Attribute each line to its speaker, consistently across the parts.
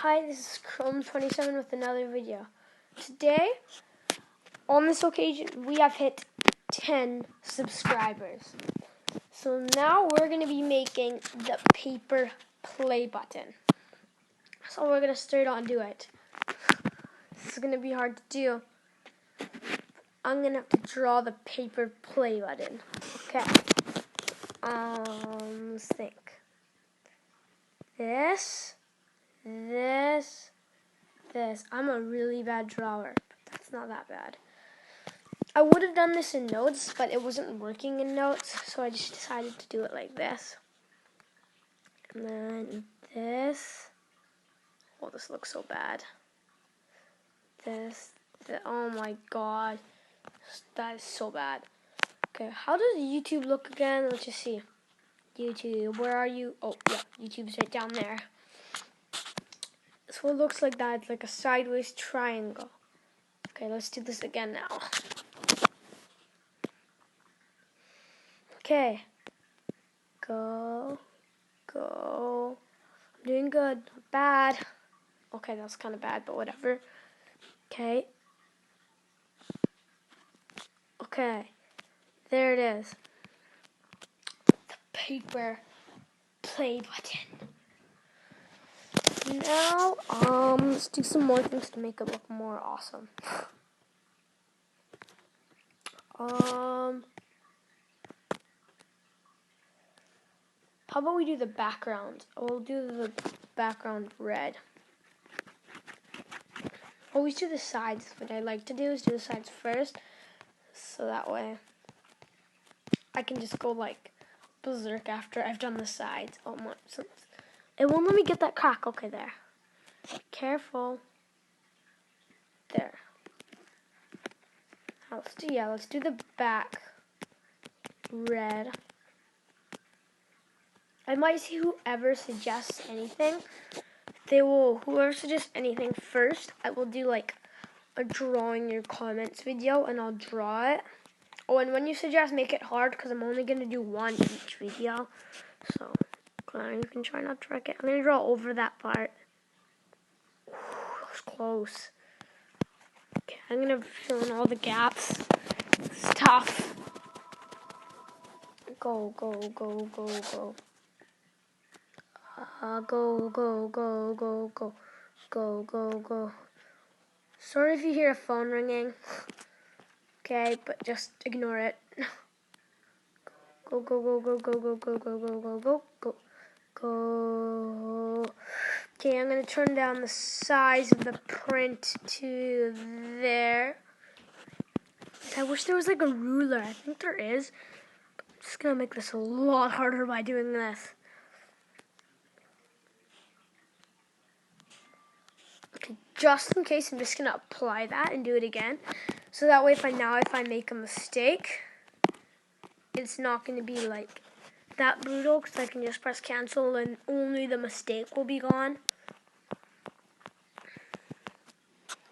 Speaker 1: Hi, this is Chrome27 with another video. Today, on this occasion, we have hit 10 subscribers. So now we're going to be making the paper play button. So we're going to start on do it. This is going to be hard to do. I'm going to have to draw the paper play button. Okay. Let's think. This. I'm a really bad drawer, but that's not that bad. I would have done this in notes, but it wasn't working in notes, so I just decided to do it like this. And then this. Oh, this looks so bad. Oh my god. That is so bad. Okay, how does YouTube look again? Let's just see. YouTube, where are you? Oh, yeah, YouTube's right down there. So it looks like that. It's like a sideways triangle. Okay, let's do this again now. Okay. Go. I'm doing good. Not bad. Okay, that's kind of bad, but whatever. Okay. Okay. There it is. The paper play button. Now, let's do some more things to make it look more awesome. How about we do the background? We'll do the background red. Always do the sides. What I like to do is do the sides first, so that way I can just go like berserk after I've done the sides. Oh my! It won't let me get that crack. Okay, there. Careful. There. Let's do the back red. I might see whoever suggests anything. Whoever suggests anything first, I will do like a drawing your comments video and I'll draw it. Oh, and when you suggest, make it hard because I'm only going to do one each video. So, you can try not to wreck it. I'm going to draw over that part. Ooh, that was close. Okay, I'm going to fill in all the gaps. It's tough. Go. Go. Sorry if you hear a phone ringing. Okay, but just ignore it. Go. Okay, I'm going to turn down the size of the print to there. I wish there was like a ruler. I think there is. But I'm just going to make this a lot harder by doing this. Okay, just in case, I'm just going to apply that and do it again. So that way if I make a mistake, it's not going to be like that brutal because I can just press cancel and only the mistake will be gone.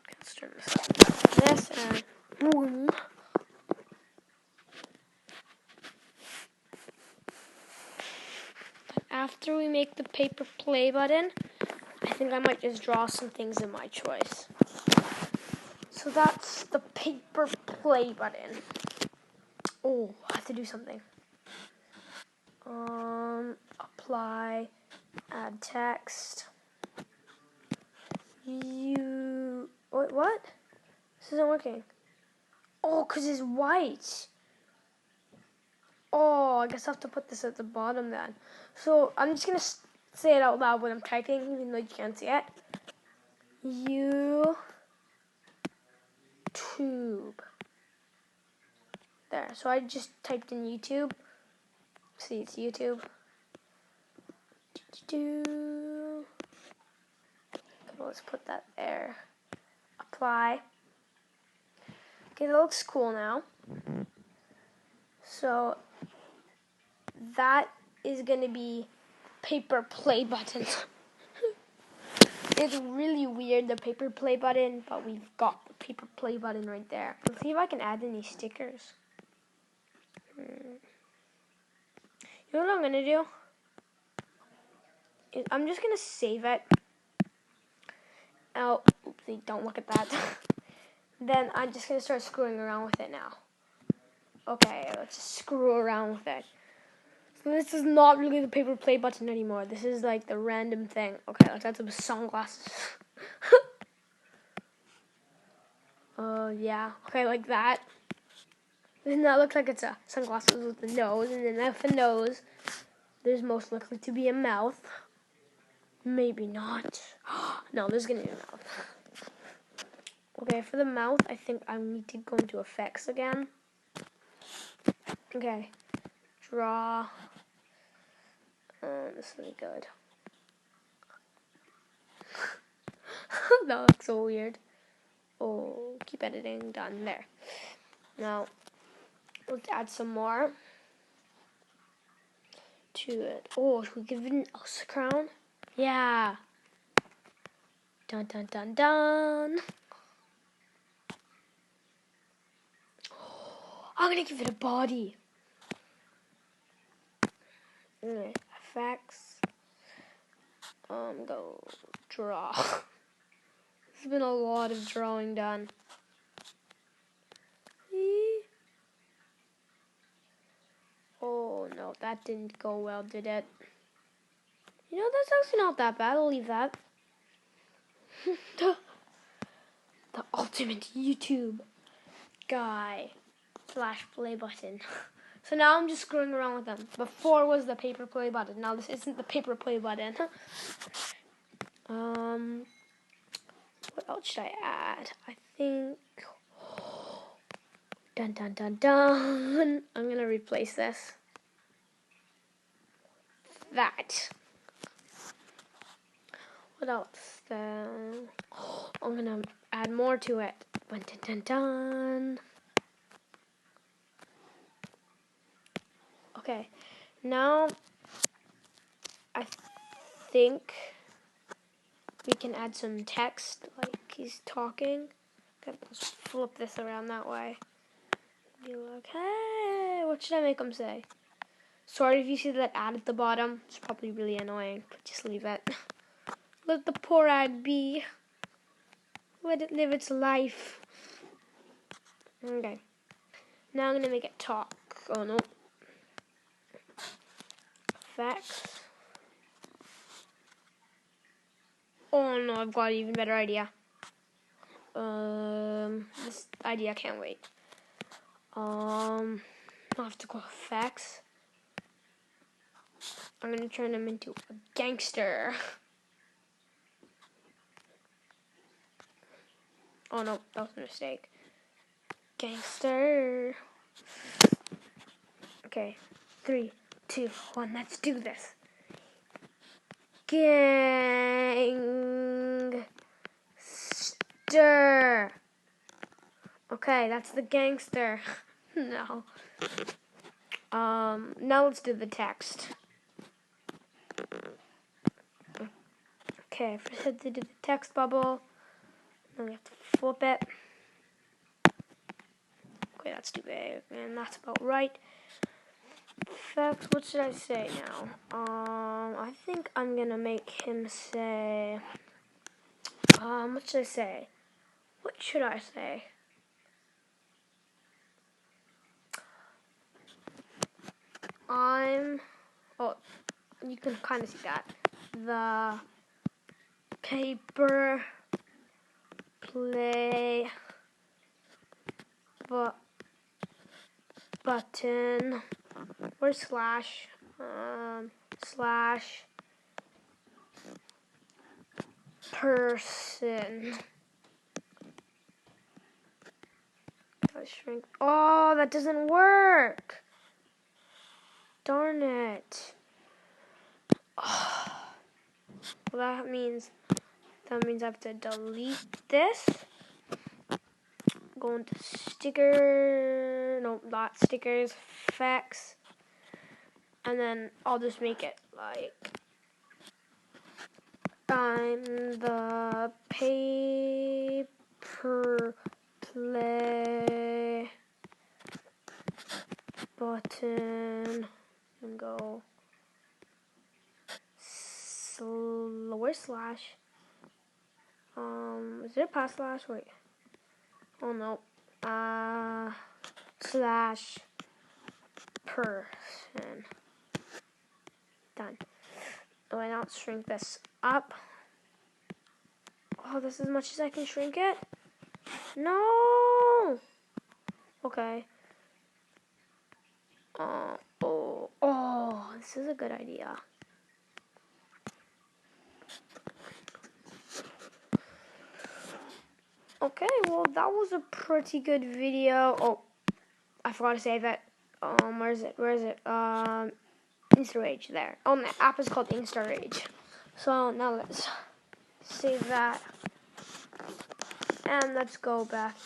Speaker 1: Let's turn this up like this and boom. After we make the paper play button, I think I might just draw some things in my choice. So that's the paper play button. Oh, I have to do something. Apply, add text. Wait, what? This isn't working. Oh, because it's white. Oh, I guess I have to put this at the bottom then. So I'm just going to say it out loud when I'm typing, even though you can't see it. YouTube. There. So I just typed in YouTube. See, it's YouTube. Let's put that there. Apply. Okay, that looks cool now. So that is going to be paper play button. It's really weird, the paper play button, but we've got the paper play button right there. Let's see if I can add any stickers. You know what I'm going to do? I'm just going to save it. Oh, oopsie, don't look at that. Then I'm just going to start screwing around with it now. Okay, let's just screw around with it. So this is not really the paper play button anymore. This is like the random thing. Okay, let's add some sunglasses. Yeah. Okay, like that. And that looks like it's a sunglasses with a nose. And then with a nose, there's most likely to be a mouth. Maybe not. No, there's going to be a mouth. Okay, for the mouth, I think I need to go into effects again. Okay. Draw. This will be good. That looks so weird. Oh, keep editing. Done. There. Now, let's add some more to it. Oh, should we give it an Elsa crown? Yeah. Dun dun dun dun. I'm gonna give it a body. Effects. Go draw. There's been a lot of drawing done. Oh no, that didn't go well, did it? You know, that's actually not that bad. I'll leave that. The ultimate YouTube guy / play button. So now I'm just screwing around with them. Before was the paper play button. Now this isn't the paper play button. What else should I add? I think. Dun dun dun dun. I'm gonna replace this. That. What else? Then I'm gonna add more to it. Dun dun dun dun. Okay, now I think we can add some text, like he's talking. Okay, let's flip this around that way. Be like, hey, what should I make him say? Sorry if you see that ad at the bottom. It's probably really annoying, but just leave it. Let the poor ad be. Let it live its life. Okay. Now I'm gonna make it talk. Oh no. Facts. Oh no, I've got an even better idea. This idea can't wait. I'll have to go effects. I'm gonna turn him into a gangster. Oh no, that was a mistake. Gangster. Okay, 3, 2, 1, let's do this. Gangster. Okay, that's the gangster. No. Now let's do the text. Okay, first I have to do the text bubble. Then we have to flip it. Okay, that's too big, and that's about right. Effects, what should I say now? I think I'm gonna make him say, what should I say? What should I say? You can kind of see that. The paper play button or slash person. Shrink. Oh, that doesn't work. Darn it. Oh. Well, that means I have to delete this. Go into sticker. No, not stickers. Effects. And then I'll just make it like I'm the paper play button and go lower slash Is it past slash? Wait. Oh no. Slash person. Done. Oh, and I'll shrink this up. Oh, this is as much as I can shrink it? No! Okay. Oh, this is a good idea. Okay, well, that was a pretty good video. Oh, I forgot to save it. Where is it? InstaRage, there. Oh, my app is called InstaRage. So, now let's save that. And let's go back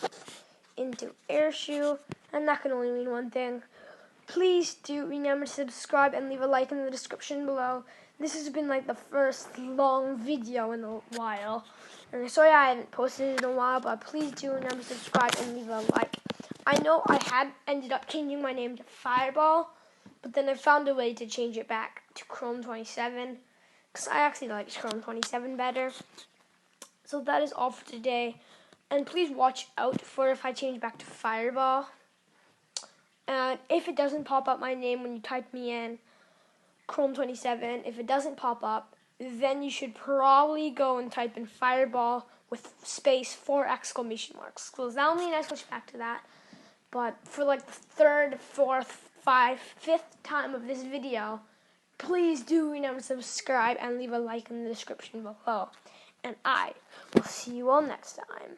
Speaker 1: into AirShou. And that can only mean one thing. Please do remember to subscribe and leave a like in the description below. This has been like the first long video in a while. And sorry I haven't posted it in a while, but please do remember to subscribe and leave a like. I know I had ended up changing my name to Fireball, but then I found a way to change it back to Chrome 27, because I actually like Chrome 27 better. So that is all for today. And please watch out for if I change back to Fireball. And if it doesn't pop up my name when you type me in, Chrome 27, if it doesn't pop up, then you should probably go and type in Fireball with space 4 exclamation marks. Because that will mean I switch back to that. But for like the third, fourth, fifth time of this video, please do remember to subscribe and leave a like in the description below. And I will see you all next time.